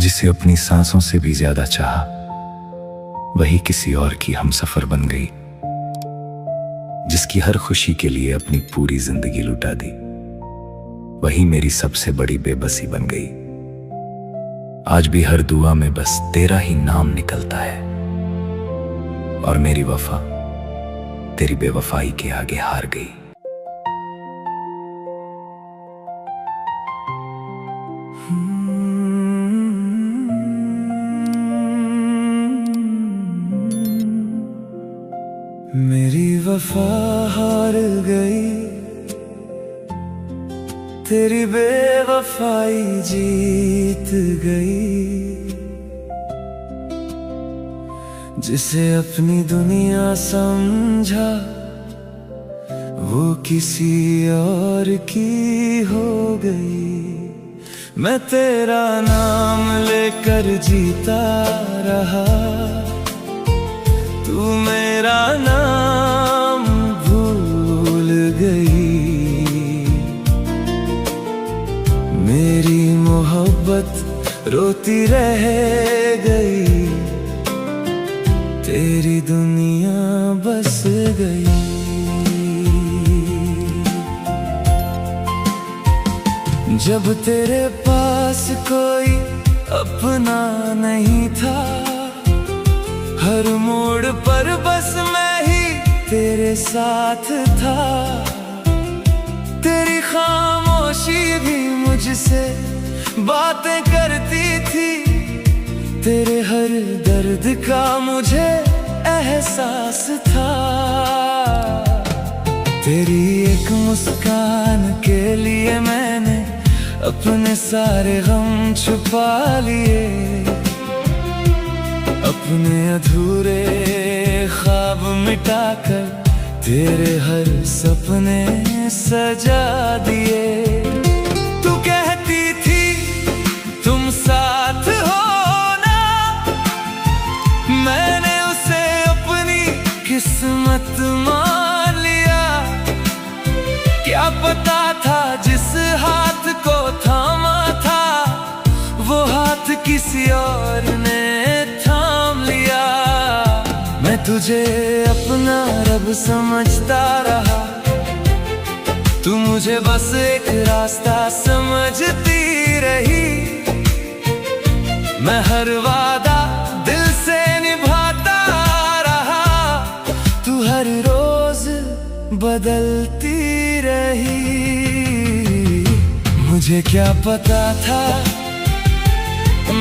जिसे अपनी सांसों से भी ज्यादा चाहा, वही किसी और की हमसफर बन गई। जिसकी हर खुशी के लिए अपनी पूरी जिंदगी लुटा दी, वही मेरी सबसे बड़ी बेबसी बन गई। आज भी हर दुआ में बस तेरा ही नाम निकलता है, और मेरी वफा तेरी बेवफाई के आगे हार गई। मेरी वफा हार गई, तेरी बेवफाई जीत गई। जिसे अपनी दुनिया समझा, वो किसी और की हो गई। मैं तेरा नाम लेकर जीता रहा, तू मेरा नाम भूल गई। मेरी मोहब्बत रोती रह गई, तेरी दुनिया बस गई। जब तेरे पास कोई अपना नहीं था, हर मोड़ पर बस मैं ही तेरे साथ था। तेरी खामोशी भी मुझसे बातें करती थी, तेरे हर दर्द का मुझे एहसास था। तेरी एक मुस्कान के लिए मैंने अपने सारे गम छुपा लिए, अपने अधूरे ख्वाब मिटाकर तेरे हर सपने सजा दिए। तू कहती थी तुम साथ हो ना, मैंने उसे अपनी किस्मत मान लिया। क्या पता था जिस हाथ को थामा था, वो हाथ किसी और ने थाम लिया। मैं तुझे अपना रब समझता रहा, तू मुझे बस एक रास्ता समझती रही। मैं हर वादा दिल से निभाता रहा, तू हर रोज बदलती रही। मुझे क्या पता था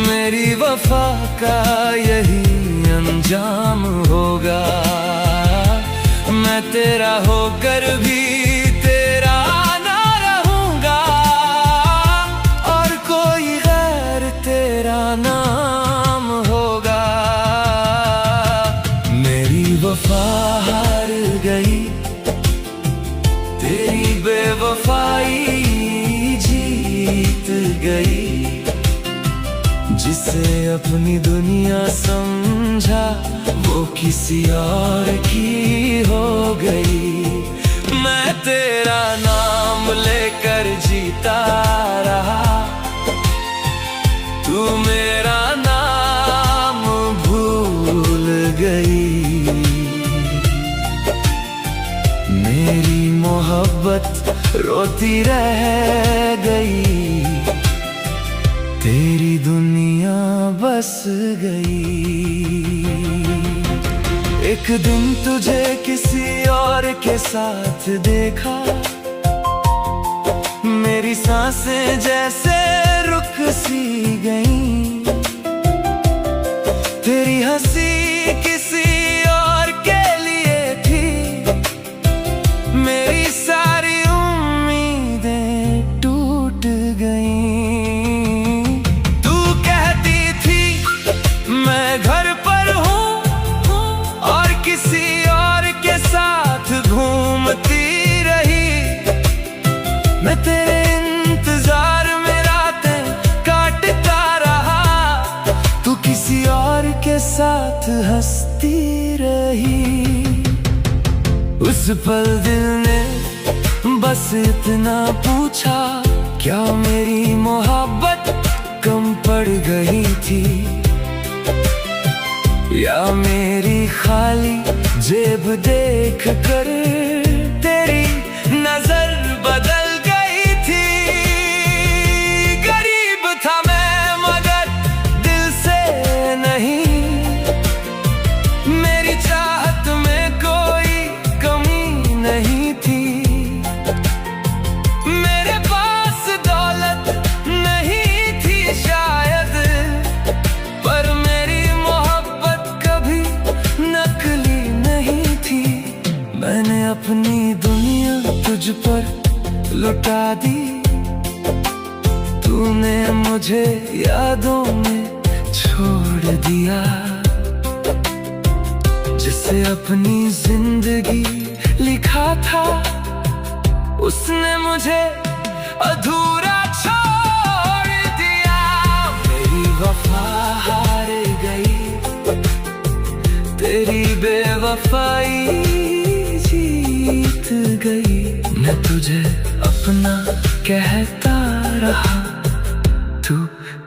मेरी वफा का यही अंजाम होगा। मैं तेरा होकर भी तेरा ना रहूंगा, और कोई गैर तेरा नाम होगा। मेरी वफा हार गई, तेरी बेवफाई जीत गई। जिसे अपनी दुनिया समझा, वो किसी और की हो गई। मैं तेरा नाम लेकर जीता रहा, तू मेरा नाम भूल गई। मेरी मोहब्बत रोती रह गई, तेरी दुनिया बस गई। एक दिन तुझे किसी और के साथ देखा, मेरी सांसें जैसे रुक सी गईं। तेरी हंसी किसी और के लिए थी, मेरी सारी उम्मीदें टूट गईं। तू कहती थी मैं घर पर हूँ, और किसी और के साथ घूमती रही। मैं तेरे इंतजार में रातें काटता रहा, तू किसी और के साथ हंसती रही। उस पल दिल ने बस इतना पूछा, क्या मेरी मोहब्बत कम पड़ गई थी, या मेरी खाली जेब देख कर तेरी नजर बदल गई थी। गरीब था मैं मगर दिल से नहीं, मेरी चाहत में कोई कमी नहीं थी। मेरे पास दौलत नहीं थी शायद, पर मेरी मोहब्बत कभी नकली नहीं थी। मैंने अपनी दुनिया तुझ पर लुटा दी, तूने मुझे यादों में छोड़ दिया। जिसे अपनी जिंदगी लिखा था, उसने मुझे अधूरा छोड़ दिया। मेरी वफा हार गई, तेरी बेवफाई जीत गई। मैं तुझे अपना कहता रहा, तू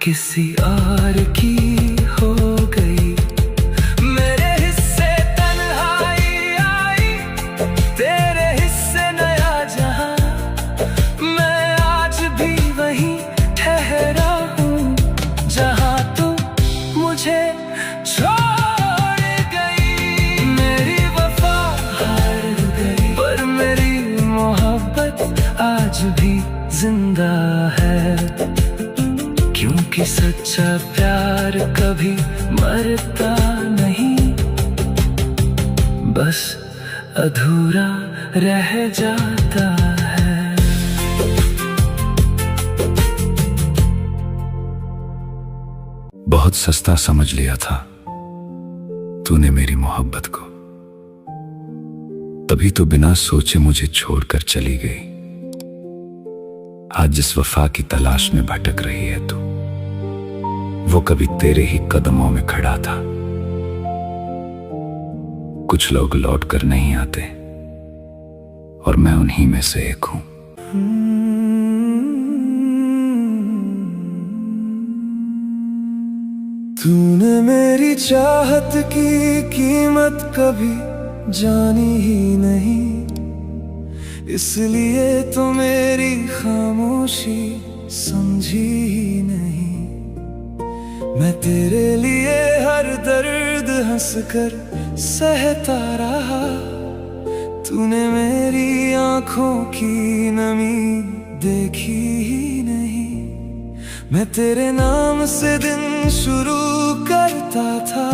किसी और की हो गई। मेरे हिस्से तन्हाई आई, तेरे हिस्से नया जहां। मैं आज भी वहीं ठहरा हूँ जहां तू मुझे छोड़ गई। मेरी वफा हार गई, पर मेरी मोहब्बत आज भी जिंदा है। क्योंकि सच्चा प्यार कभी मरता नहीं, बस अधूरा रह जाता है। बहुत सस्ता समझ लिया था तूने मेरी मोहब्बत को, तभी तो बिना सोचे मुझे छोड़कर चली गई। आज जिस वफा की तलाश में भटक रही है तू, वो कभी तेरे ही कदमों में खड़ा था। कुछ लोग लौट कर नहीं आते, और मैं उन्हीं में से एक हूं। तूने मेरी चाहत की कीमत कभी जानी ही नहीं, इसलिए तो मेरी खामोशी समझी ही नहीं। मैं तेरे लिए हर दर्द हंसकर सहता रहा, तूने मेरी आंखों की नमी देखी ही नहीं। मैं तेरे नाम से दिन शुरू करता था,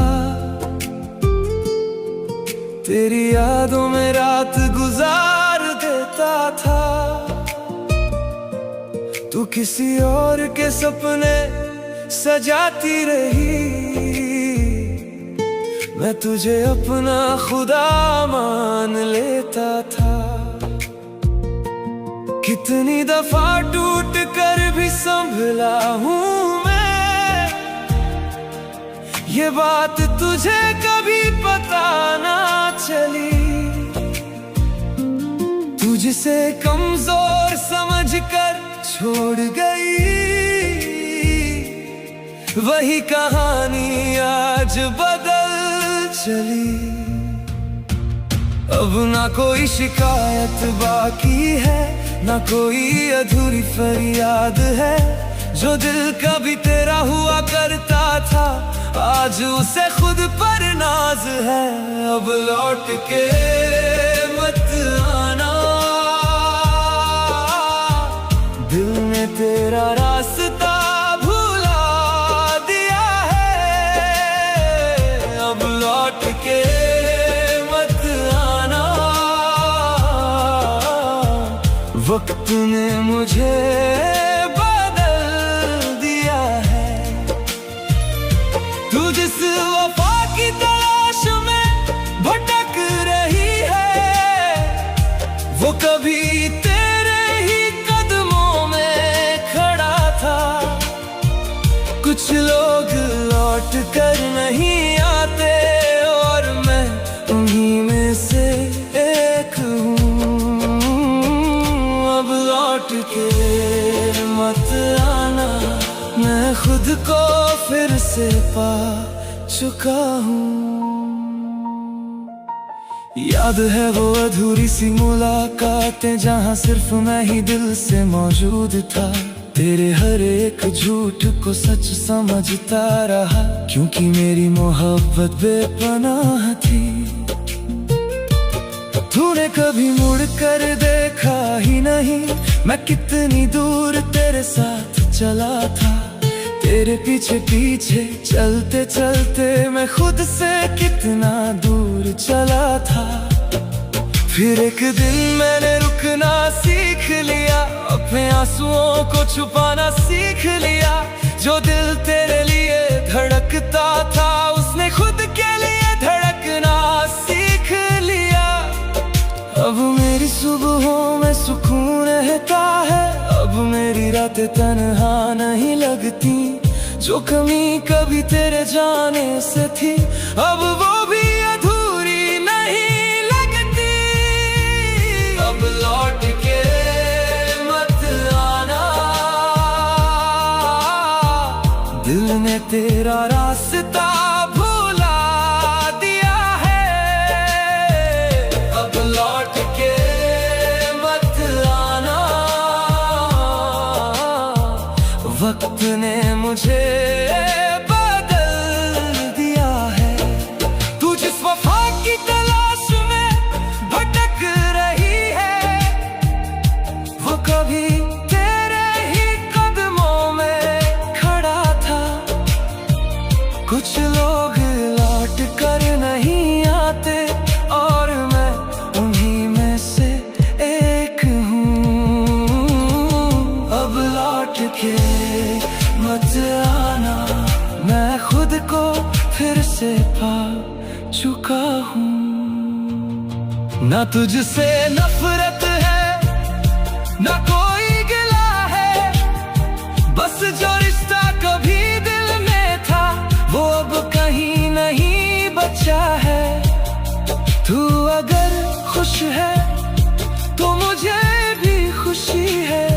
तेरी यादों में रात गुजार देता था। तू किसी और के सपने सजाती रही, मैं तुझे अपना खुदा मान लेता था। कितनी दफा टूट कर भी संभला हूँ मैं, ये बात तुझे कभी पता ना चली। तुझसे कमजोर समझकर छोड़ गई, वही कहानी आज बदल चली। अब ना कोई शिकायत बाकी है, ना कोई अधूरी फरियाद है। जो दिल कभी तेरा हुआ करता था, आज उसे खुद पर नाज है। अब लौट के मत आना, दिल ने तेरा रास्ता भुला दिया है। अब लौट के मत आना, वक्त ने मुझे बदल दिया है। तू जिस वफा की तलाश में भटक रही है, वो कभी तेरे ही कदमों में खड़ा था। कुछ लोग लौट कर नहीं आते, और मैं उन्हीं में से एक हूँ। अब लौट के मत आना, मैं खुद को से पा चुका हूँ। याद है वो अधूरी सी मुलाकातें जहाँ सिर्फ मैं ही दिल से मौजूद था। तेरे हर एक झूठ को सच समझता रहा, क्योंकि मेरी मोहब्बत बेपनाह थी। तूने कभी मुड़ कर देखा ही नहीं, मैं कितनी दूर तेरे साथ चला था। तेरे पीछे पीछे चलते चलते मैं खुद से कितना दूर चला था। फिर एक दिन मैंने रुकना सीख लिया, अपने आंसुओं को छुपाना सीख लिया। जो दिल तेरे लिए धड़कता था, उसने खुद के लिए धड़कना सीख लिया। अब मेरी सुबहों में सुकून रहता है, अब मेरी रातें तन्हा नहीं लगती। जो कमी कभी तेरे जाने से थी, अब वो भी अधूरी नहीं लगती। अब लौट के मत आना, दिल ने तेरा रास्ता भुला दिया है। अब लौट के मत आना, वक्त ने मुझे बदल दिया है। तू जिस वफा की तलाश में भटक रही है, वो कभी तेरे ही कदमों में खड़ा था। कुछ लोग लौट कर नहीं आते, और मैं उन्हीं में से एक हूँ। अब लौट के मत आना, मैं खुद को फिर से पा चुका हूँ। ना तुझसे नफरत है, ना कोई गिला है, बस जो रिश्ता कभी दिल में था, वो अब कहीं नहीं बचा है। तू अगर खुश है तो मुझे भी खुशी है,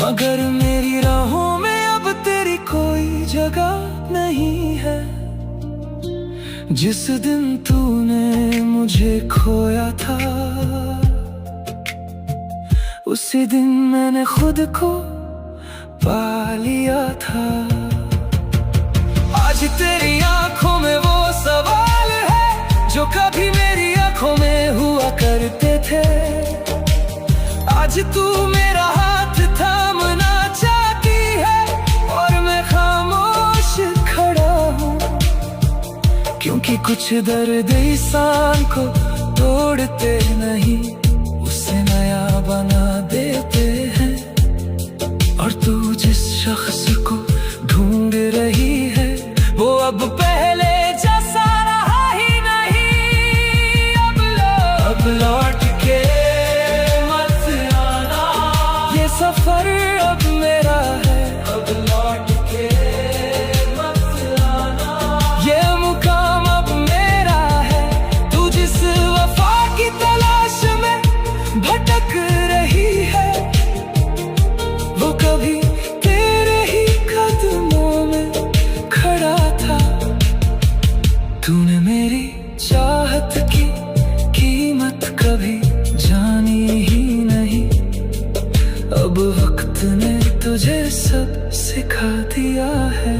मगर मेरी राहों में अब तेरी कोई जगह नहीं है। जिस दिन तूने मुझे खोया था, उसी दिन मैंने खुद को पा लिया था। आज तेरी आंखों में वो सवाल है, जो कभी मेरी आंखों में हुआ करते थे। आज तू मेरा हाथ थामना चाहती है, और मैं खामोश खड़ा हूँ। क्योंकि कुछ दर्द इंसान को तोड़ते नहीं, उसे नया बना देते हैं। और तू जिस शख्स को ढूंढ रही है, वो अब पहले जैसा रहा ही नहीं। अब लौट के मत आना, ये सफर अब मेरा है। अब लौट के मत आना, ये मुकाम अब मेरा है। तू जिस वफा की तलाश में भटक रही है, वो कभी तेरे ही कदमों में खड़ा था। तूने मेरी चाहत की कीमत कभी जानी ही नहीं, अब वक्त ने तुझे सब सिखा दिया है।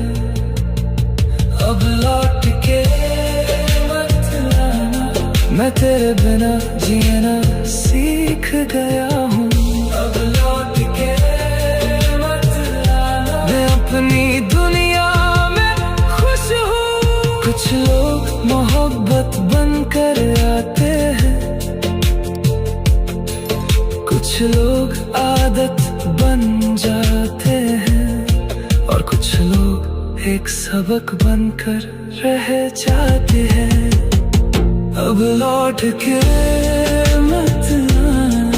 अब लौट के मत आना, मैं तेरे बिना जीना सीख गया हूँ। अब लौट के मत आना, मैं अपनी दुनिया में खुश हूँ। कुछ लोग मोहब्बत बनकर आते हैं, कुछ लोग आदत बन जाते हैं, और कुछ लोग एक सबक बनकर रह जाते हैं। अब लौट के मत आना।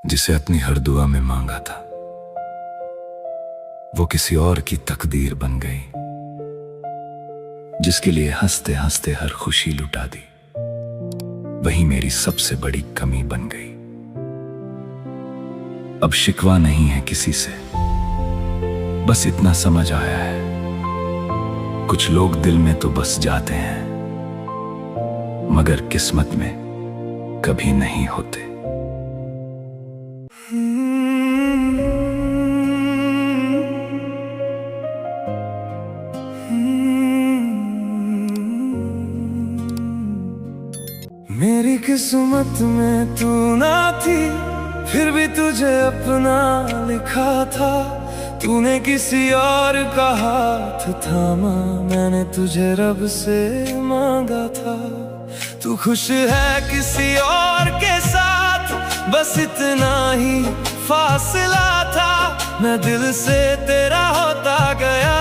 जिसे अपनी हर दुआ में मांगा था, वो किसी और की तकदीर बन गई। जिसके लिए हंसते हंसते हर खुशी लुटा दी, वही मेरी सबसे बड़ी कमी बन गई। अब शिकवा नहीं है किसी से, बस इतना समझ आया है, कुछ लोग दिल में तो बस जाते हैं, मगर किस्मत में कभी नहीं होते। मेरी किस्मत में तू ना थी, फिर भी तुझे अपना लिखा था। तूने किसी और का हाथ थामा, मैंने तुझे रब से मांगा था। तू खुश है किसी और के साथ, बस इतना ही फासला था। मैं दिल से तेरा होता गया,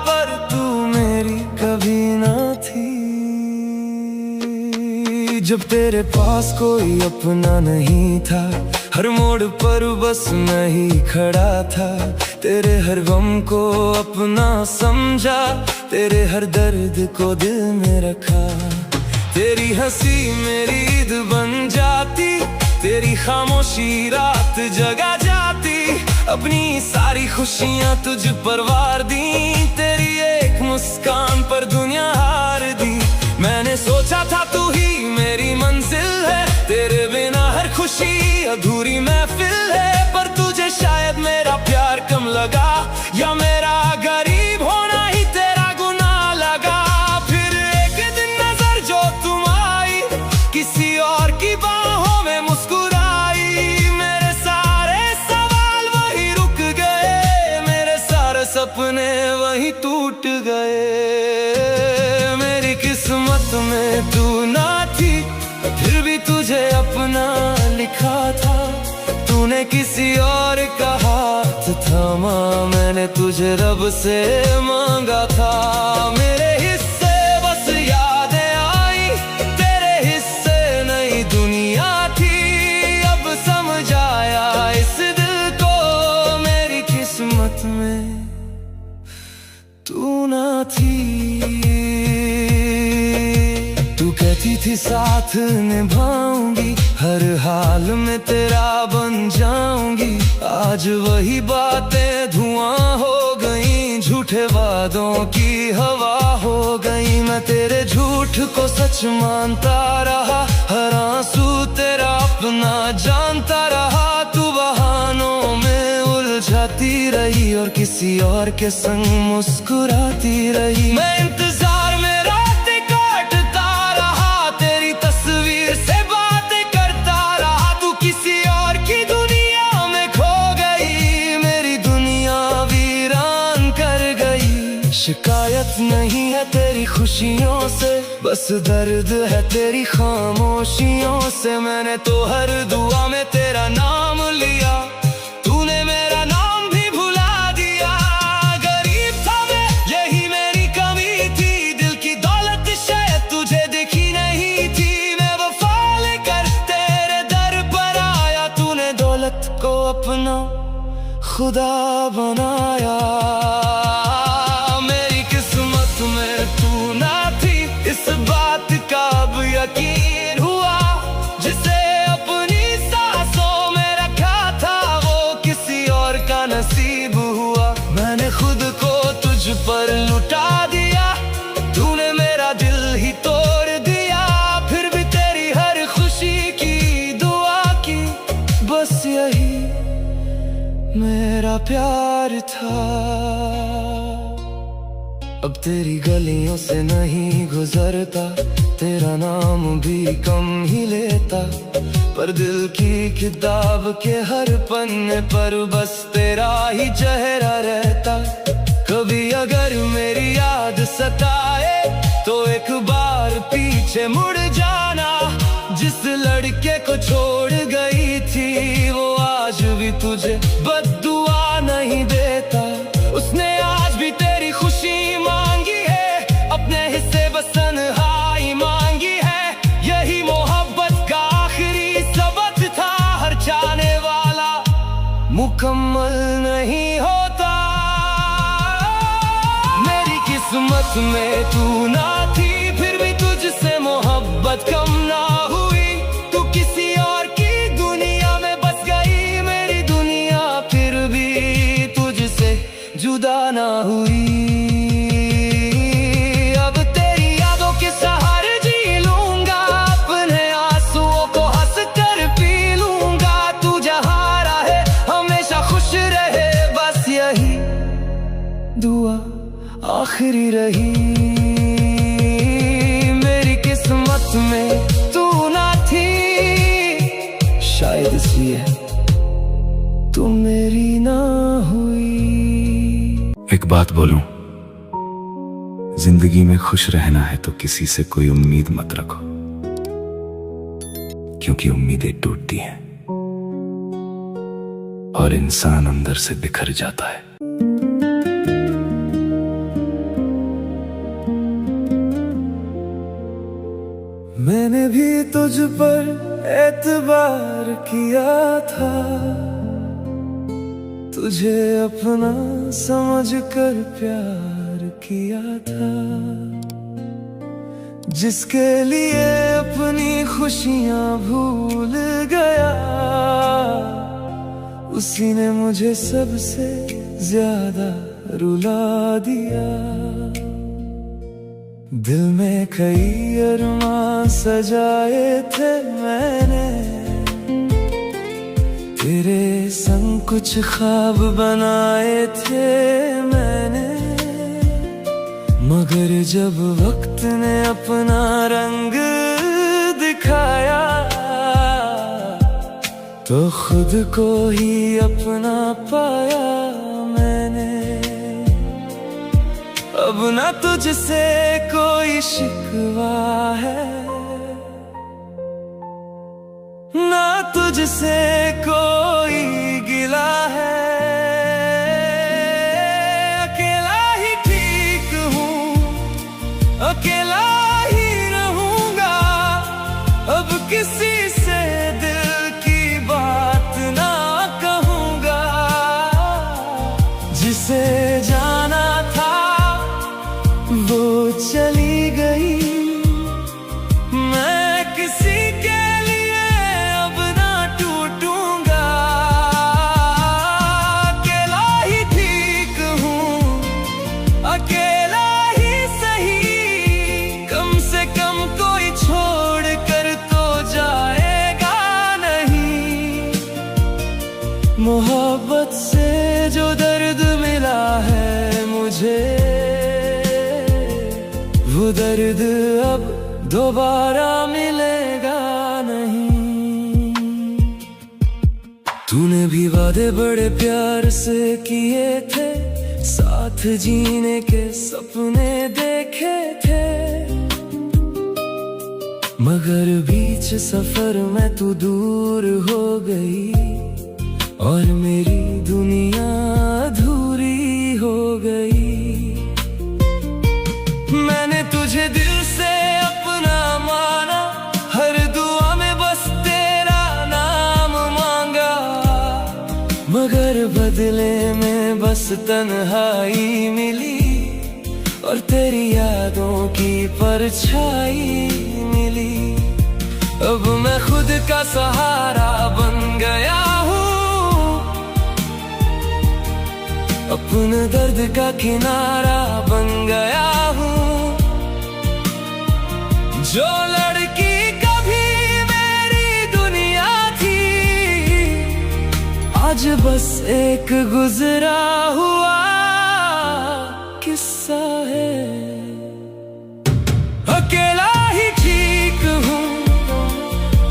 पर तू मेरी कभी ना थी। जब तेरे पास कोई अपना नहीं था, हर मोड़ पर बस मैं ही खड़ा था। तेरे हर गम को अपना समझा, तेरे हर दर्द को दिल में रखा। तेरी हंसी मेरी ईद बन जाती, तेरी खामोशी रात जगा जाती। अपनी सारी खुशियां तुझ पर वार दी, तेरी एक मुस्कान पर दुनिया हार दी। मैंने सोचा था तू ही मेरी मंजिल है, तेरे बिना हर खुशी अधूरी महफिल है। पर तुझे शायद मेरा प्यार कम लगा, या मेरा गरीब होना ही तेरा गुनाह लगा। फिर एक दिन नजर जो तुम आई, किसी और की बाहों में मुस्कुराई। मेरे सारे सवाल वही रुक गए, मेरे सारे सपने वही टूट गए। मेरी किस्मत में तू ना थी, फिर भी तुझे अपना लिखा था। तूने किसी और का हाथ थामा, मैंने तुझे रब से मांगा था। मेरे हिस्से बस यादें आई, तेरे हिस्से नई दुनिया थी। अब समझ आया इस दिल को, मेरी किस्मत में तू ना थी। तू कहती थी साथ निभाऊंगी, हर हाल में तेरा बन जाऊंगी। आज वही बातें धुआं हो गई, झूठे वादों की हवा हो गई। मैं तेरे झूठ को सच मानता रहा, हर आंसू तेरा अपना जानता रहा। तू बहानों में उलझाती रही और किसी और के संग मुस्कुराती रही। मैं इंतजार में रातें काटता रहा, तेरी तस्वीर से बातें करता रहा। तू किसी और की दुनिया में खो गई, मेरी दुनिया वीरान कर गई। शिकायत नहीं है तेरी खुशियों से, बस दर्द है तेरी खामोशियों से। मैंने तो हर दुआ में तेरा नाम लिया, तूने मेरा नाम भी भुला दिया। गरीब था मैं, यही मेरी कमी थी। दिल की दौलत शायद तुझे दिखी नहीं थी। मैं वफा लेकर तेरे दर पर आया, तूने दौलत को अपना खुदा बनाया। मेरी किस्मत में तू ना थी, इस बात का अब यकीन हुआ। जिसे अपनी सांसों में रखा था, वो किसी और का नसीब हुआ। मैंने खुद को तुझ पर लुटा दिया, तूने मेरा दिल ही तोड़ दिया। फिर भी तेरी हर खुशी की दुआ की, बस यही मेरा प्यार था। अब तेरी गलियों से नहीं गुजरता, तेरा नाम भी कम ही लेता। पर दिल की किताब के हर पन्ने पर बस तेरा ही चेहरा रहता। कभी अगर मेरी याद सताए, तो एक बार पीछे मुड़ जाना। जिस लड़के को छोड़ गई थी, वो आज भी तुझे बद्दुआ नहीं देता। उसने आज भी तेरी खुशी मांगी है, अपने हिस्से बस तन्हाई मांगी है। यही मोहब्बत का आखिरी सबक था, हर चाहने वाला मुकम्मल नहीं होता। मेरी किस्मत में तू ना थी, फिर भी तुझसे मोहब्बत कम ना हुई। तू किसी और की दुनिया में बस गई, मेरी दुनिया फिर भी तुझसे जुदा हुई। अब तेरी यादों के सहारे जी लूंगा, अपने आंसुओं को हंस कर पी लूंगा। तू जहाँ रहे हमेशा खुश रहे, बस यही दुआ आखिरी रही। मेरी किस्मत में तू ना थी, शायद इसलिए तू मेरी ना हुई। एक बात बोलूं, जिंदगी में खुश रहना है तो किसी से कोई उम्मीद मत रखो, क्योंकि उम्मीदें टूटती हैं और इंसान अंदर से बिखर जाता है। मैंने भी तुझ पर एतबार किया था, तुझे अपना समझ कर प्यार किया था। जिसके लिए अपनी खुशियां भूल गया, उसी ने मुझे सबसे ज्यादा रुला दिया। दिल में कई अरमां सजाए थे मैंने, तेरे संग कुछ ख्वाब बनाए थे मैंने। मगर जब वक्त ने अपना रंग दिखाया, तो खुद को ही अपना पाया मैंने। अब ना तुझसे कोई शिकवा है, ना तुझसे कोई गिला है। अकेला ही ठीक हूँ, अकेला ही रहूंगा। अब किसी से दिल की बात ना कहूँगा। जिसे जाना था वो चली गई, मैं किसी के लिए अब ना टूटूंगा। अकेला ही ठीक हूँ, अकेला ही सही। कम से कम कोई छोड़ कर तो जाएगा नहीं। मोहब्बत से जो दर्द मिला है मुझे, वो दर्द अब दोबारा मिलेगा नहीं। तूने भी वादे बड़े प्यार से किए थे, साथ जीने के सपने देखे थे। मगर बीच सफर में तू दूर हो गई, और मेरी दुनिया अधूरी हो गई। मैंने तुझे दिल से अपना माना, हर दुआ में बस तेरा नाम मांगा। मगर बदले में बस तन्हाई मिली, और तेरी यादों की परछाई मिली। अब मैं खुद का सहारा बन गया हूँ, अपने दर्द का किनारा बन गया हूँ। जो लड़की कभी मेरी दुनिया थी, आज बस एक गुजरा हुआ किस्सा है। अकेला ही ठीक हूँ,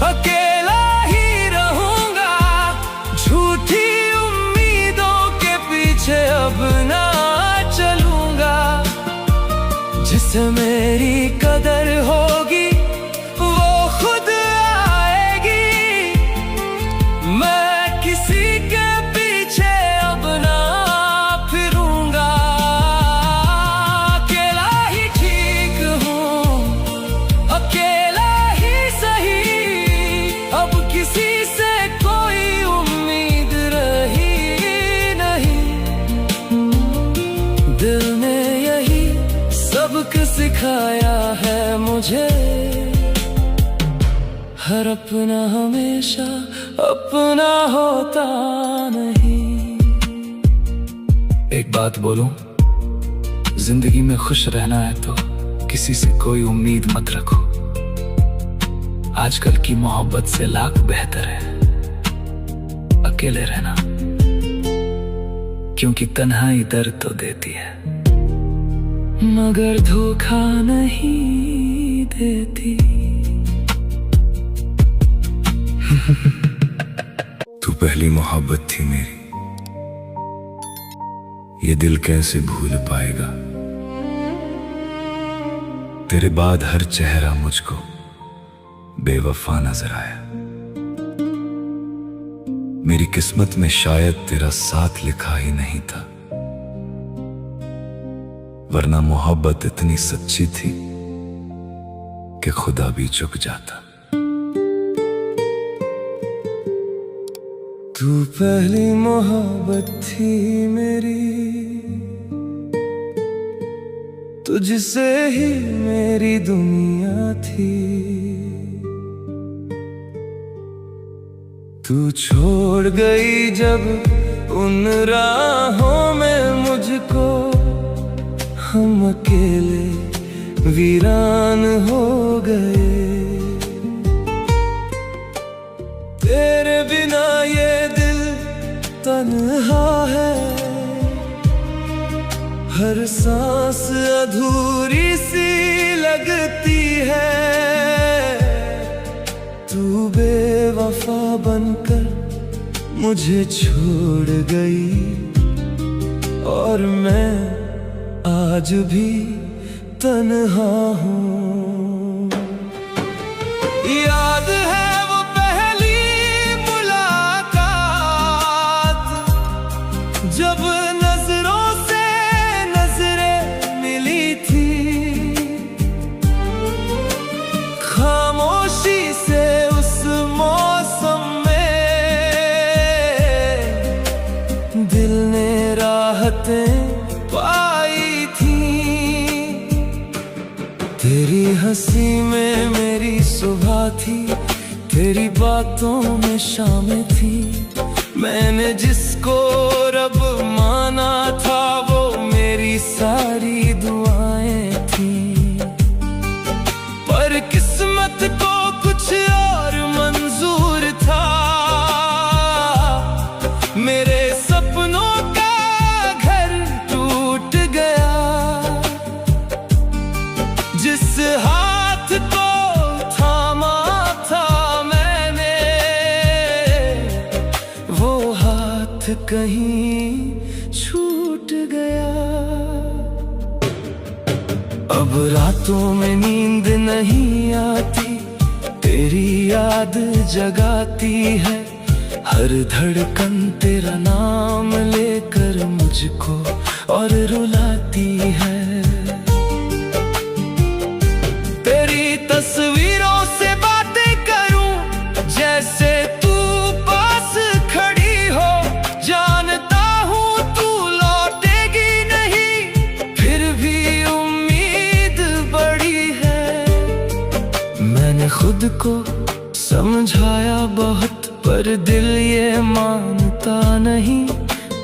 अकेला ही रहूंगा। झूठी उम्मीदों के पीछे अब ना चलूंगा। जिसे मेरी कदर होगी वो खुद आएगी। मैं किसी के पीछे अब ना फिरूंगा। अकेला ही ठीक हूँ, अकेला ही सही। अब किसी से कोई उम्मीद रही नहीं। दिल ने यही सबक सिखाया है मुझे, हर अपना हमेशा अपना होता नहीं। एक बात बोलूं, जिंदगी में खुश रहना है तो किसी से कोई उम्मीद मत रखो। आजकल की मोहब्बत से लाख बेहतर है अकेले रहना, क्योंकि तन्हाई दर्द तो देती है मगर धोखा नहीं देती। तू पहली मोहब्बत थी मेरी, ये दिल कैसे भूल पाएगा। तेरे बाद हर चेहरा मुझको बेवफा नजर आया। मेरी किस्मत में शायद तेरा साथ लिखा ही नहीं था, वरना मोहब्बत इतनी सच्ची थी कि खुदा भी चुक जाता। तू पहली मोहब्बत थी मेरी, तुझसे ही मेरी दुनिया थी। तू छोड़ गई जब उन राहों में मुझको, हम अकेले वीरान हो गए। तेरे बिना ये दिल तन्हा है, हर सांस अधूरी सी लगती है। तू बेवफा बनकर मुझे छोड़ गई, और मैं आज भी तन्हा हूँ। याद है वो पहली मुलाकात, जब नजरों से नजरें मिली थी। खामोशी से उस मौसम में दिल ने राहतें पाई थी। तेरी हंसी में मेरी सुबह थी, तेरी बातों में शामें थी। मैंने जिसको रब माना था वो मेरी सारी दुआएं थी। पर किस्मत को कुछ और मंजूर था, मेरे सपनों का घर टूट गया। जिस हाथ को थामा था मैंने, वो हाथ कहीं छूट गया। अब रातों में नींद नहीं आती, तेरी याद जगाती है। हर धड़कन तेरा नाम लेकर मुझको और रुलाती है। तेरी तस्वीरों से बातें करूं जैसे तू पास खड़ी हो। जानता हूं तू लौटेगी नहीं, फिर भी उम्मीद बड़ी है। मैंने खुद को समझाया बहुत, पर दिल ये मानता नहीं।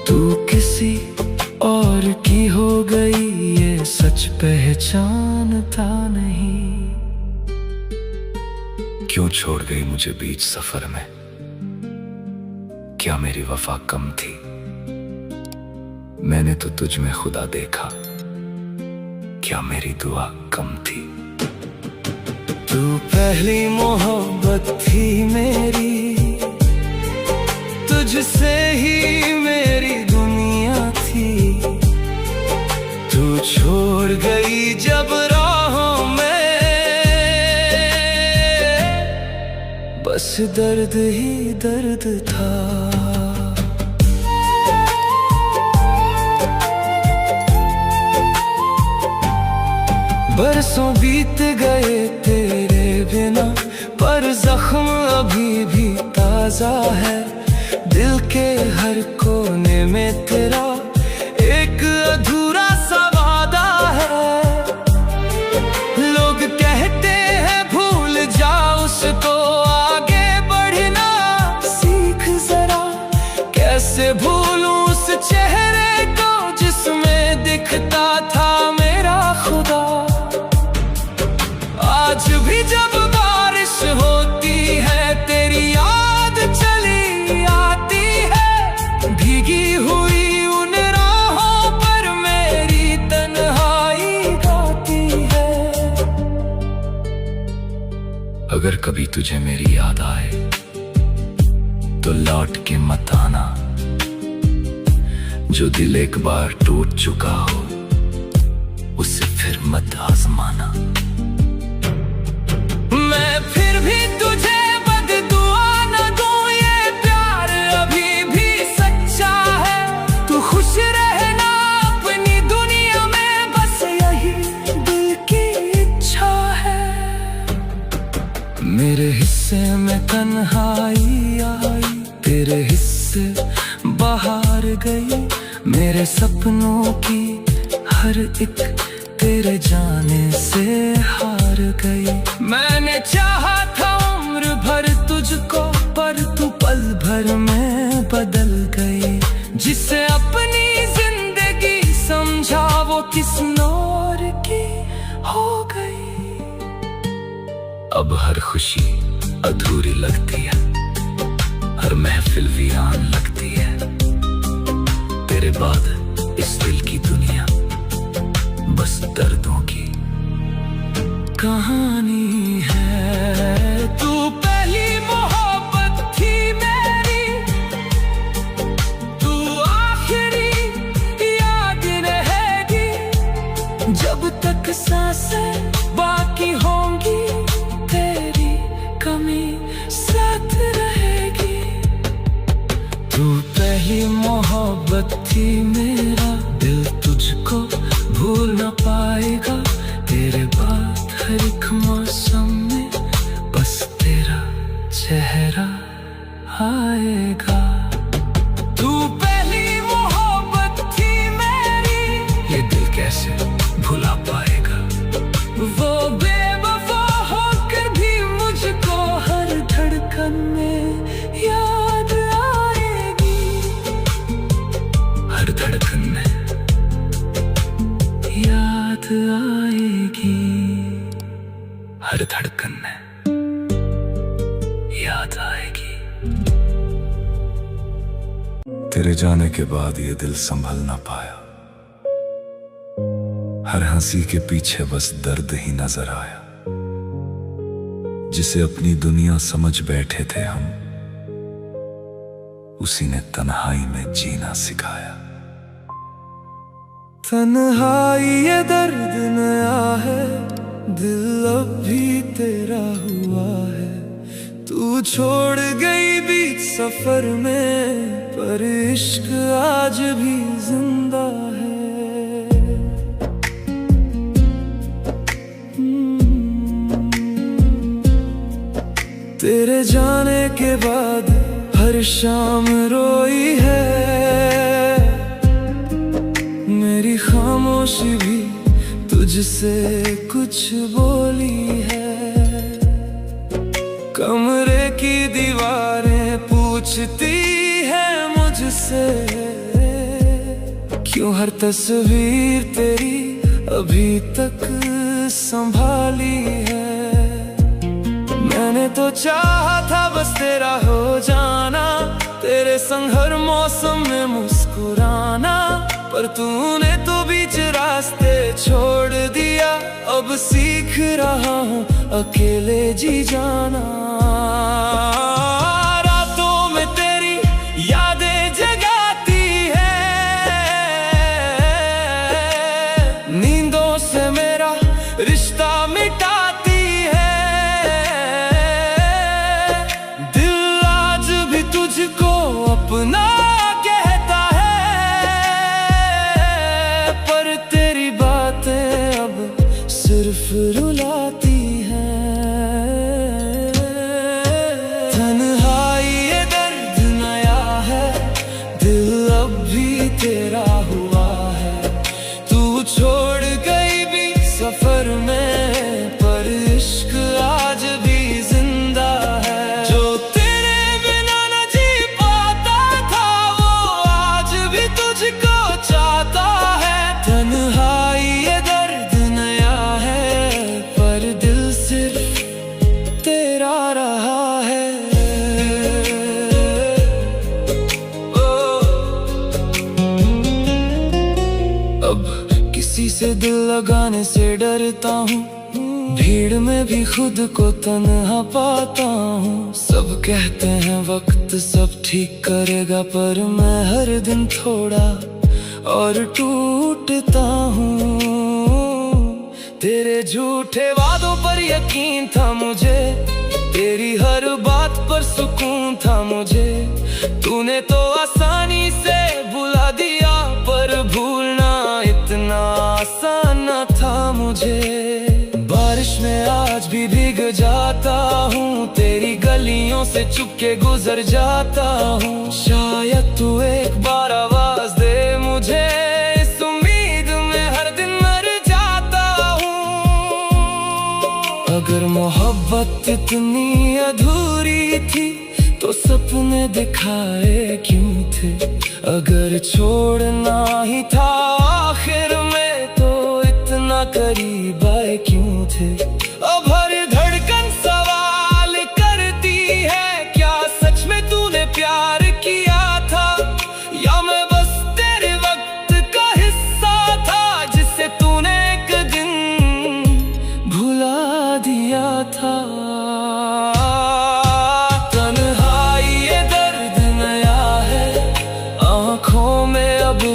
तू किसी और की हो गई, ये सच पहचानता नहीं। क्यों छोड़ गई मुझे बीच सफर में, क्या मेरी वफा कम थी। मैंने तो तुझ में खुदा देखा, क्या मेरी दुआ कम थी। तू पहली मोहब्बत थी मेरी, तुझसे ही मेरी दुनिया थी। तू छोड़ गई जब राहों में, बस दर्द ही दर्द था। बरसों बीत गए तेरे बिना, पर जख्म अभी भी ताजा है। दिल के हर कोने में तेरा एक अधूरा सा वादा है। लोग कहते हैं भूल जा उसको, आगे बढ़ना सीख जरा। कैसे भूलूं उस चेहरे को जिसमें दिखता था अगर कभी तुझे मेरी याद आए तो लौट के मत आना। जो दिल एक बार टूट चुका हो उसे फिर मत आजमाना। मैं फिर भी तुझे बददुआ न दूं, ये प्यार अभी भी सच्चा है। तू खुश रहना अपनी दुनिया में, बस यही दिल की इच्छा है। मेरे हिस्से में तन्हाई आई, तेरे हिस्से बाहर गई। मेरे सपनों की हर एक तेरे जाने से हार गई। मैंने चाहा था उम्र भर तुझको, पर तू पल भर में बदल गई। जिसे अपनी जिंदगी समझा वो किसी और की हो गई। अब हर खुशी अधूरी लगती है, हर महफिल वीरान लगती है। तेरे बाद इस दिल की दुनिया बस दर्दों की कहानी है। तू पहली मोहब्बत थी मेरी, तू आखिरी याद रहेगी। जब तक सांसें बाकी होंगी तेरी कमी साथ रहेगी। तू पहली मोहब्बत थी मेरा, दिल तुझको भूल न पाएगा। तेरे बाद हर एक मौसम में बस तेरा चेहरा आएगा। तू पहली मोहब्बत थी मेरी, ये दिल कैसे भुला पाएगा। वो बेवफा होकर भी मुझको हर धड़कन में याद आएगी। हर धड़कन में याद आएगी। हर धड़कन में याद आएगी। तेरे जाने के बाद ये दिल संभल ना पाया। हर हंसी के पीछे बस दर्द ही नजर आया। जिसे अपनी दुनिया समझ बैठे थे हम, उसी ने तन्हाई में जीना सिखाया। तन्हाई ये दर्द नया है, दिल अब भी तेरा हुआ है। तू छोड़ गई बीच सफर में, पर इश्क आज भी जिंदा है। तेरे जाने के बाद हर शाम रोई है। मेरी खामोशी भी तुझसे कुछ बोली है। कमरे की दीवारें पूछती है मुझसे, क्यों हर तस्वीर तेरी अभी तक संभाली है। मैंने तो चाहा था बस तेरा हो जाना, तेरे संग हर मौसम में मुस्कुराना। पर तूने तो बीच रास्ते छोड़ दिया, अब सीख रहा हूँ अकेले जी जाना। रातों में तेरी यादें जगाती है, नींदों से मेरा रिश्ता मिटाती है। दिल आज भी तुझको अपना कहता है, पर तेरी बातें अब सिर्फ रुलाती हैं। तन्हाई ये दर्द नया है, दिल अब भी तेरा हुआ है। तू छोड़ गई भी सफर में, पर इश्क आज भी जिंदा है। जो तेरे बिना न जी पाता था, वो आज भी तुझको चाहता है। तन्हाई ये दर्द नया है, पर दिल सिर्फ तेरा रहा है। अब किसी से दिल लगाने से डरता हूँ, भीड़ में भी खुद को तन्हा पाता हूँ। सब कहते हैं वक्त सब ठीक करेगा, पर मैं हर दिन थोड़ा और टूटता हूँ। तेरे झूठे वादों पर यकीन था मुझे, तेरी हर बात पर सुकून था मुझे। तूने तो आसानी से भुला दिया, पर भूलना इतना आसान न था मुझे। बारिश में आज भी भीग जाता हूँ, तेरी गलियों से चुपके गुजर जाता हूँ। शायद तू एक बार आवाज दे मुझे, इस उम्मीद में हर दिन मर जाता हूँ। अगर मोहब्बत इतनी अधूरी थी तो सपने दिखाए क्यों थे? अगर छोड़ना ही था आखिर में तो इतना करीब आए क्यों थे? अब हर धड़कन सवाल करती है, क्या सच में तूने प्यार किया था, या मैं बस तेरे वक्त का हिस्सा था जिसे तूने एक दिन भुला दिया था।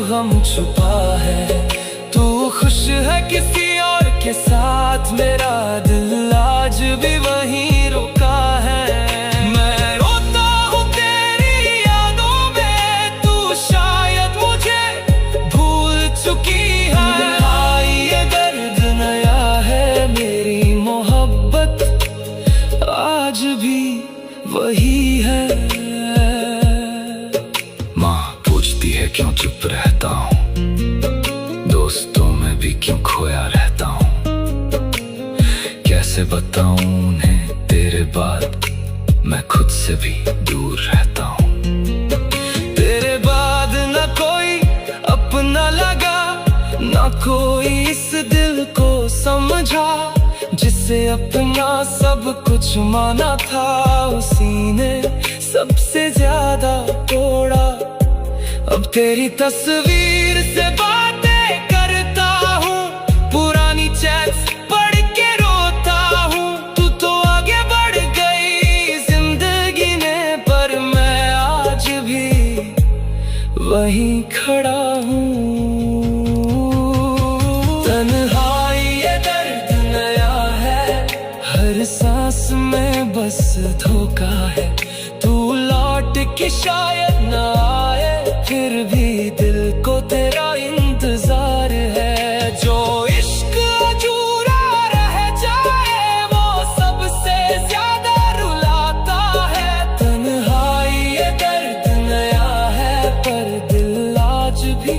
गम छुपा है, तू खुश है किसी और के साथ, मेरा दिल आज भी वहीं रुका है। मैं रोता हूँ तेरी यादों में, तू शायद मुझे भूल चुकी है। हाँ, ये दर्द नया है, मेरी मोहब्बत आज भी वही है। क्यों चुप रहता हूँ, दोस्तों में भी क्यों खोया रहता हूँ। कैसे बताऊं उन्हें तेरे बाद मैं खुद से भी दूर रहता हूँ। तेरे बाद न कोई अपना लगा, न कोई इस दिल को समझा, जिसे अपना सब कुछ माना था उसी ने सबसे ज्यादा तोड़ा। अब तेरी तस्वीर से बातें करता हूँ, पुरानी चैट्स पढ़ के रोता हूँ। तू तो आगे बढ़ गई जिंदगी में, पर मैं आज भी वहीं खड़ा हूँ। तन्हाई ये दर्द नया है, हर सांस में बस धोखा है। तू लौट के शायद न आए, फिर भी दिल को तेरा इंतजार है। जो इश्क अधूरा रह जाए वो सबसे ज्यादा रुलाता है। तन्हाई ये दर्द नया है, पर दिल आज भी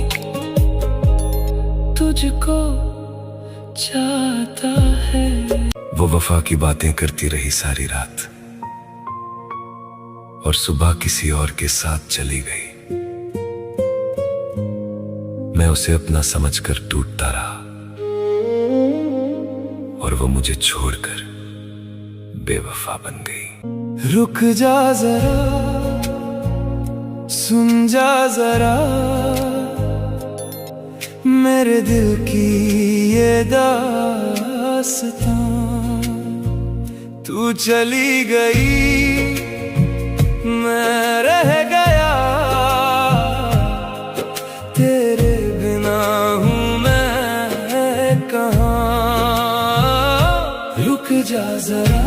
तुझको चाहता है। वो वफा की बातें करती रही सारी रात, और सुबह किसी और के साथ चली गई। मैं उसे अपना समझकर टूटता रहा, और वो मुझे छोड़कर बेवफा बन गई। रुक जा जरा, सुन जा जरा, मेरे दिल की ये दास्तां। तू चली गई, मैं रह गया, तेरे बिना हूँ मैं कहाँ। रुक जा जरा,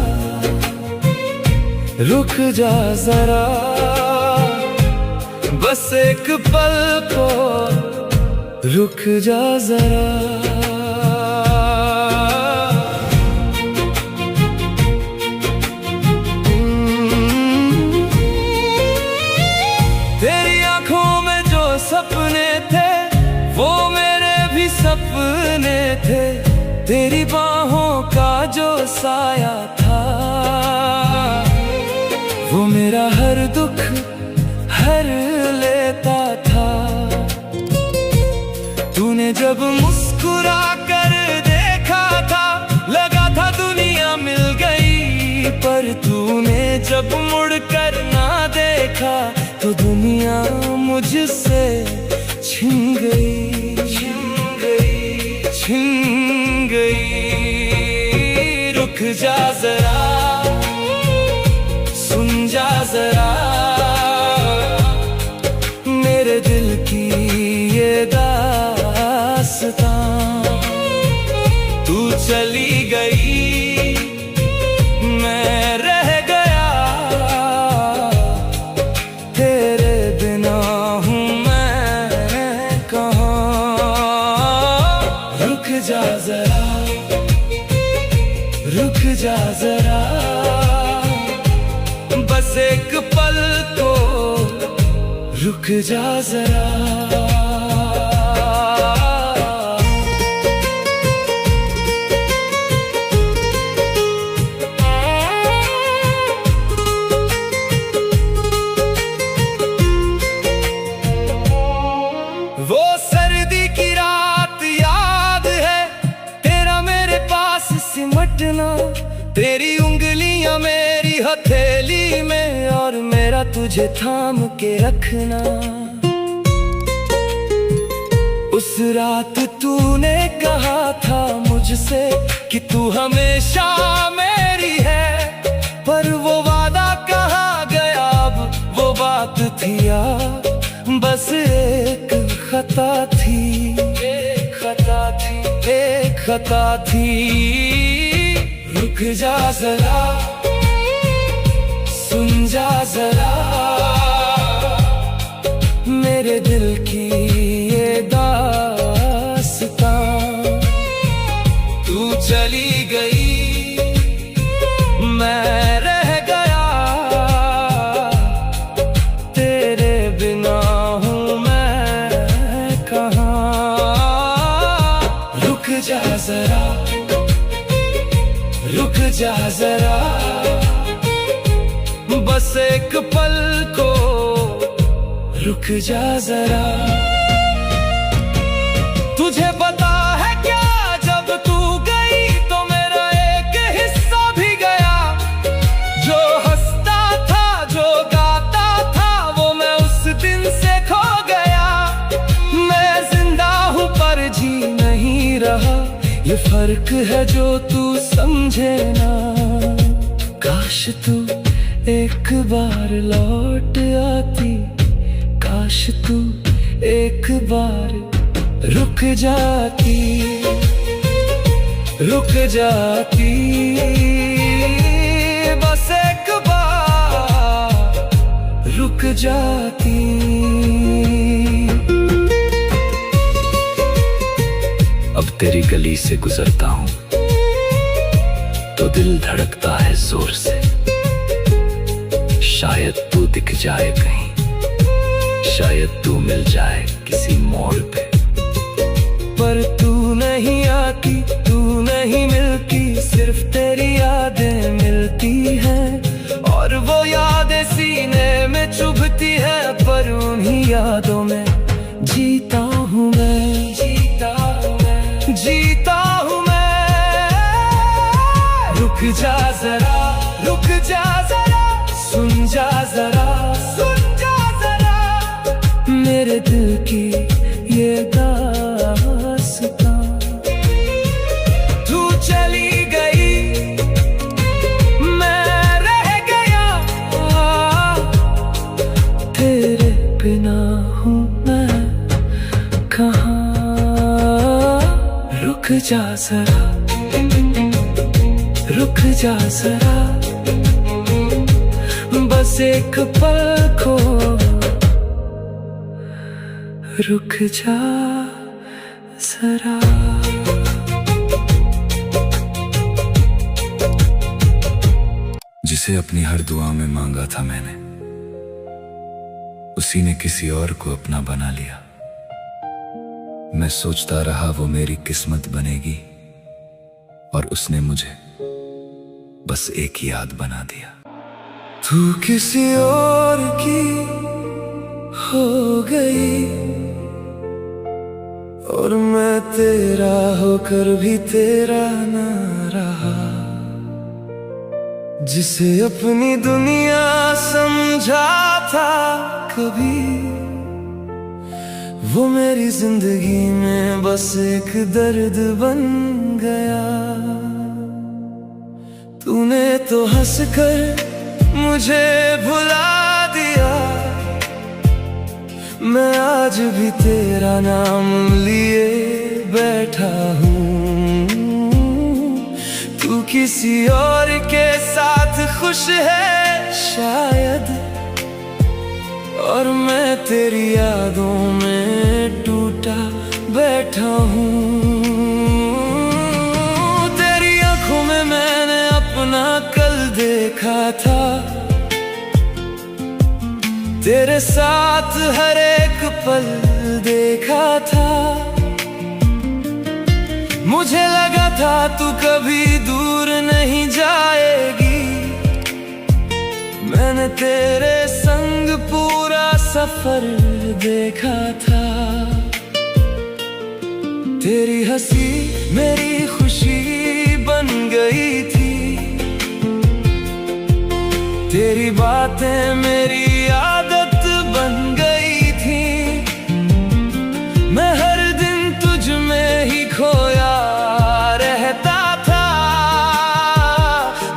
रुक जा जरा, बस एक पल को रुक जा जरा। सपने थे वो मेरे भी सपने थे, तेरी बाहों का जो साया था वो मेरा हर दुख हर लेता था। तूने जब मुस्कुरा कर देखा था, लगा था दुनिया मिल गई, पर तूने जब मुड़ कर ना देखा तो दुनिया मुझसे छिन गई, छिन गई। छिन गई। रुक जा जरा, सुन जा जरा, मेरे दिल की ये दास्तां। तू चली गई, मैं रह गया, तेरे बिना हूँ मैं कहाँ। रुक जा जरा, रुक जा जरा, बस एक पल को रुक जा जरा। वो सर्दी की रात याद है, तेरा मेरे पास सिमटना, तेरी उंगलियां मेरी हथेली में और मेरा तुझे थाम के रखना। उस रात तूने कहा था मुझसे कि तू हमेशा मेरी है, पर वो वादा कहाँ गया अब, वो बात थी यार, बस एक खता थी, एक खता थी, एक खता थी। रुक जा जरा, सुन जा जरा, मेरे दिल की ये दास्तां। तू चली गई, मैं रह गया, तेरे बिना हूँ मैं कहाँ। रुक जा जरा, रुक जा जरा, बस एक पल को रुक जा जरा। तुझे पता है क्या, जब तू गई तो मेरा एक हिस्सा भी गया। जो हंसता था, जो गाता था, वो मैं उस दिन से खो गया। मैं जिंदा हूँ पर जी नहीं रहा, ये फर्क है जो तू समझे ना। काश तू एक बार लौट आती, काश तू एक बार रुक जाती, रुक जाती, बस एक बार रुक जाती। अब तेरी गली से गुजरता हूँ तो दिल धड़कता है जोर से, शायद तू दिख जाए कहीं, शायद तू मिल जाए किसी मोड़ पे। पर तू नहीं आती, तू नहीं मिलती, सिर्फ तेरी यादें मिलती हैं। और वो यादें सीने में चुभती है, पर उन्हीं यादों में जीता हूँ मैं, जीता हूँ मैं, जीता हूँ मैं। रुक जा जरा, रुक जा जरा, सुन जा जरा, सुन जा जरा, मेरे दिल की ये दास्तां। तू चली गई, मैं रह गया, तेरे बिना हूँ मैं कहाँ। रुक जा जरा, रुक जा जरा, बस एक पल को रुक जा जरा। जिसे अपनी हर दुआ में मांगा था मैंने, उसी ने किसी और को अपना बना लिया। मैं सोचता रहा वो मेरी किस्मत बनेगी, और उसने मुझे बस एक याद बना दिया। तू किसी और की हो गई, और मैं तेरा होकर भी तेरा न रहा। जिसे अपनी दुनिया समझा था कभी, वो मेरी जिंदगी में बस एक दर्द बन गया। तूने तो हंसकर मुझे भुला दिया, मैं आज भी तेरा नाम लिए बैठा हूँ। तू किसी और के साथ खुश है शायद, और मैं तेरी यादों में टूटा बैठा हूँ। तेरी आंखों में मैंने अपना कल देखा था, तेरे साथ हर एक पल देखा था। मुझे लगा था तू कभी दूर नहीं जाएगी, मैंने तेरे संग पूरा सफर देखा था। तेरी हंसी मेरी खुशी बन गई थी, तेरी बातें मेरी आदत बन गई थी। मैं हर दिन तुझ में ही खोया रहता था,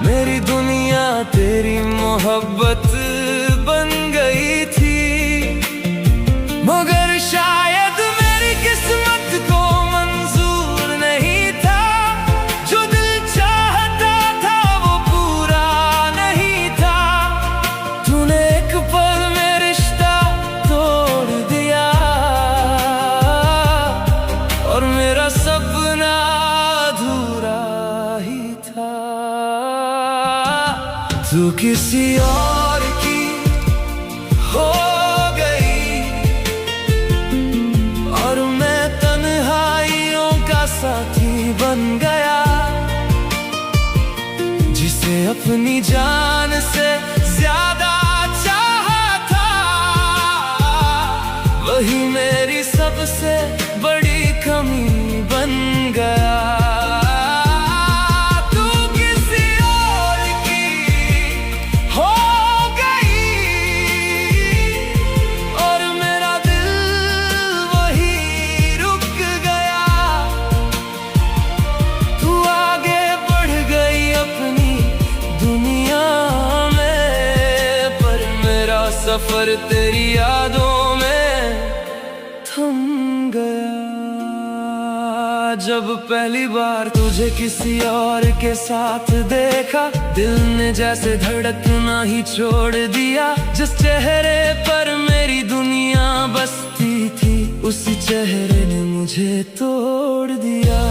मेरी दुनिया तेरी मोहब्बत बन गई थी। मगर शायद मेरी किस्मत को मंजूर नहीं था, जो दिल चाहता था वो पूरा नहीं था। तूने एक पल में रिश्ता तोड़ दिया, और मेरा सपना अधूरा ही था। तू किसी और की हो गई, और मैं तन्हाइयों का साथी बन गया। जिसे अपनी जान से ज्यादा चाहा था, वही मेरी सबसे बड़ी कमी बन गया। सफर तेरी यादों में थम गया। जब पहली बार तुझे किसी और के साथ देखा, दिल ने जैसे धड़कना ही छोड़ दिया। जिस चेहरे पर मेरी दुनिया बसती थी, उस चेहरे ने मुझे तोड़ दिया।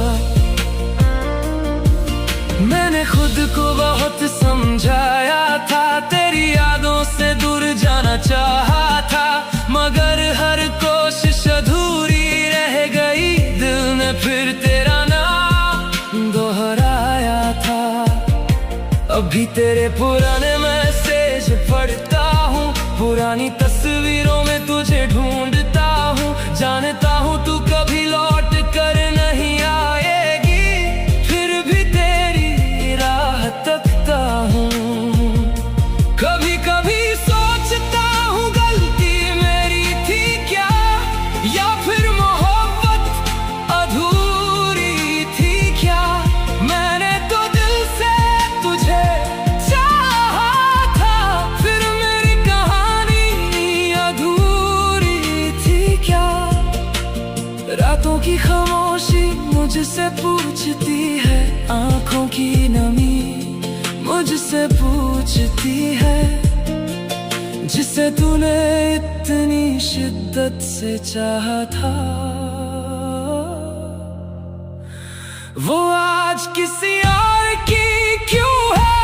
मैंने खुद को बहुत समझाया था, तेरी यादों से दूर जाना चाहा था, मगर हर कोशिश अधूरी रह गई। दिल ने फिर तेरा नाम दोहराया था। अभी तेरे पुराने मैसेज पढ़ता हूँ, पुरानी तस्वीरों में तुझे ढूंढता हूँ। जानता हूँ तू कभी लौट कर नहीं आएगी, फिर भी तेरी राह तकता हूँ। कभी कभी सोचता हूँ गलती मेरी थी क्या, या फिर मोहब्बत अधूरी थी क्या। मैंने तो दिल से तुझे चाहा था, फिर मेरी कहानी अधूरी थी क्या। रातों की खामोशी मुझसे पूछती है, आंखों की नमी मुझसे पूछती है। जिसे तूने इतनी शिद्दत से चाहा था, वो आज किसी और की क्यों है।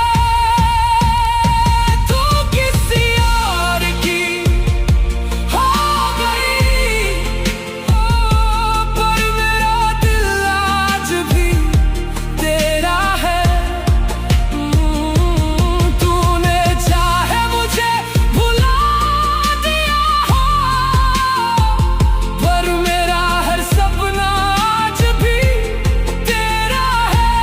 तू किसी और की हो गई, पर मेरा दिल आज भी तेरा है। तूने चाहे मुझे भुला दिया हो, पर मेरा हर सपना आज भी तेरा है।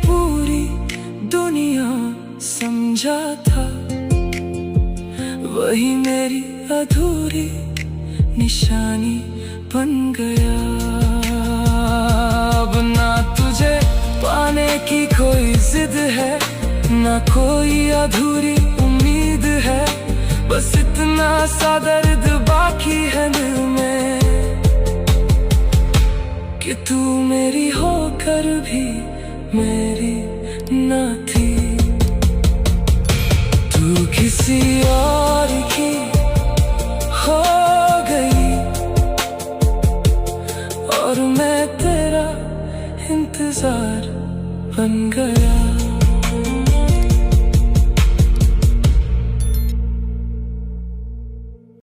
पूरी दुनिया समझा था, वही मेरी अधूरी निशानी बन गया। अब ना तुझे पाने की कोई जिद है, ना कोई अधूरी उम्मीद है, बस इतना सा दर्द बाकी है दिल में कि तू मेरी होकर भी मेरी ना थी। तू किसी और की हो गई और मैं तेरा इंतजार बन गया।